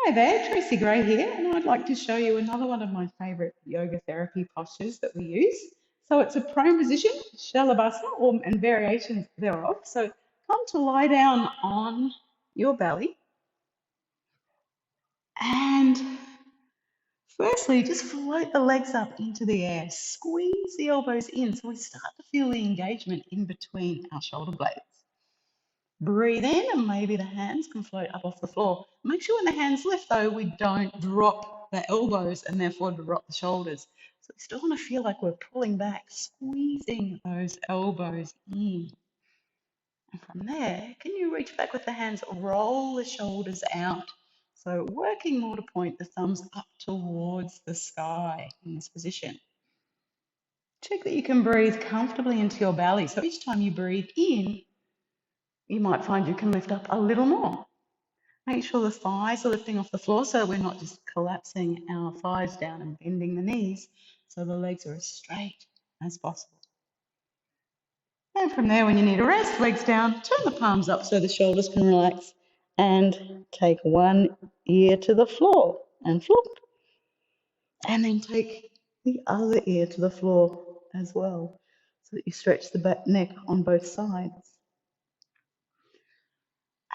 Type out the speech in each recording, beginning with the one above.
Hi there, Tracy Gray here, and I'd like to show you another one of my favourite yoga therapy postures that we use. So it's a prone position, Shalabhasana, and variations thereof. So come to lie down on your belly, and firstly, just float the legs up into the air. Squeeze the elbows in so we start to feel the engagement in between our shoulder blades. Breathe in and maybe the hands can float up off the floor. Make sure when the hands lift though, we don't drop the elbows and therefore drop the shoulders. So we still want to feel like we're pulling back, squeezing those elbows in. And from there, can you reach back with the hands, roll the shoulders out. So working more to point the thumbs up towards the sky in this position. Check that you can breathe comfortably into your belly. So each time you breathe in, you might find you can lift up a little more. Make sure the thighs are lifting off the floor so we're not just collapsing our thighs down and bending the knees, so the legs are as straight as possible. And from there, when you need a rest, legs down, turn the palms up so the shoulders can relax, and take one ear to the floor and flop. And then take the other ear to the floor as well, so that you stretch the back neck on both sides.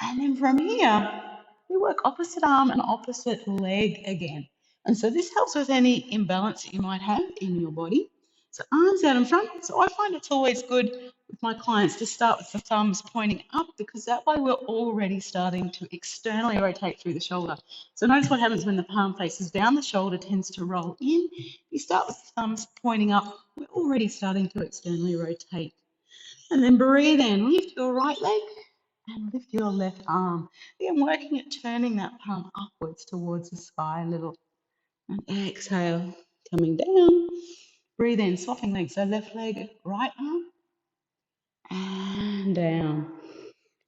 And then from here, we work opposite arm and opposite leg again. And so this helps with any imbalance that you might have in your body. So arms out in front. So I find it's always good with my clients to start with the thumbs pointing up, because that way we're already starting to externally rotate through the shoulder. So notice what happens when the palm faces down, the shoulder tends to roll in. You start with the thumbs pointing up, we're already starting to externally rotate. And then breathe in, lift your right leg and lift your left arm. Again, working at turning that palm upwards towards the sky a little. And exhale, coming down. Breathe in, swapping legs. So left leg, right arm, and down.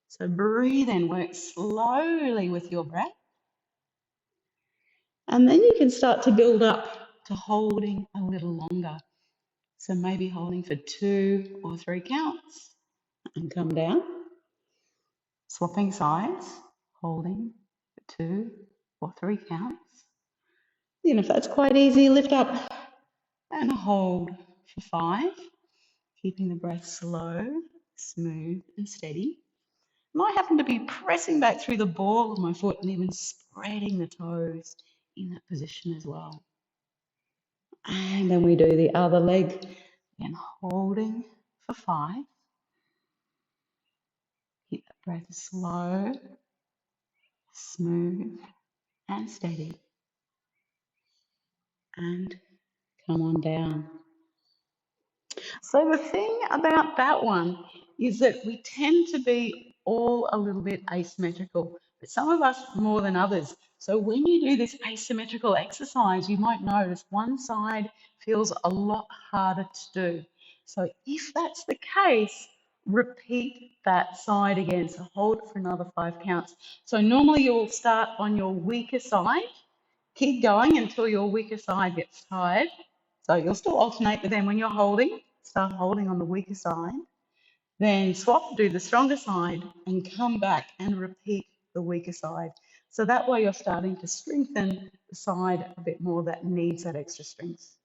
So breathe in, work slowly with your breath. And then you can start to build up to holding a little longer. So maybe holding for 2 or 3 counts and come down. Swapping sides, holding for 2 or 3 counts. Then if that's quite easy, lift up and hold for 5, keeping the breath slow, smooth and steady. And I happen to be pressing back through the ball of my foot and even spreading the toes in that position as well. And then we do the other leg, again holding for 5. Keep that breath slow, smooth and steady. And come on down. So the thing about that one is that we tend to be all a little bit asymmetrical, but some of us more than others. So when you do this asymmetrical exercise, you might notice one side feels a lot harder to do. So if that's the case, repeat that side again. So hold it for another 5 counts. So normally you'll start on your weaker side. Keep going until your weaker side gets tired. So you'll still alternate, but then when you're holding, start holding on the weaker side. Then swap, do the stronger side, and come back and repeat the weaker side. So that way you're starting to strengthen the side a bit more that needs that extra strength.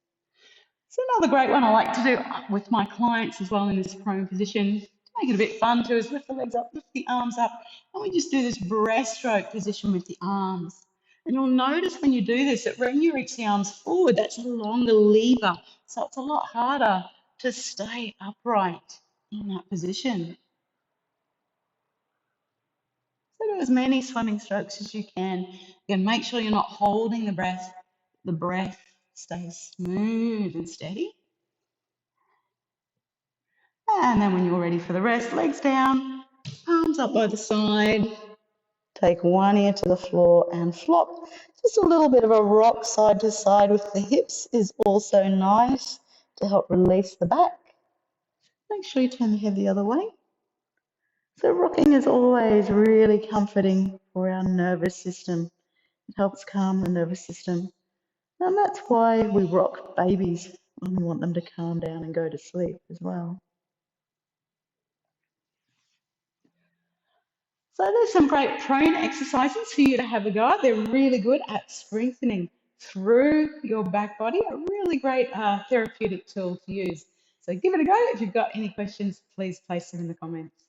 So another great one I like to do with my clients as well in this prone position, to make it a bit fun too, is lift the legs up, lift the arms up, and we just do this breaststroke position with the arms. And you'll notice when you do this that when you reach the arms forward, that's a longer lever. So it's a lot harder to stay upright in that position. So do as many swimming strokes as you can. Again, make sure you're not holding the breath. The breath stays smooth and steady. And then when you're ready for the rest, legs down, palms up by the side. Take one ear to the floor and flop. Just a little bit of a rock side to side with the hips is also nice to help release the back. Make sure you turn the head the other way. So rocking is always really comforting for our nervous system. It helps calm the nervous system. And that's why we rock babies when we want them to calm down and go to sleep as well. So there's some great prone exercises for you to have a go at. They're really good at strengthening through your back body. A really great therapeutic tool to use. So give it a go. If you've got any questions, please place them in the comments.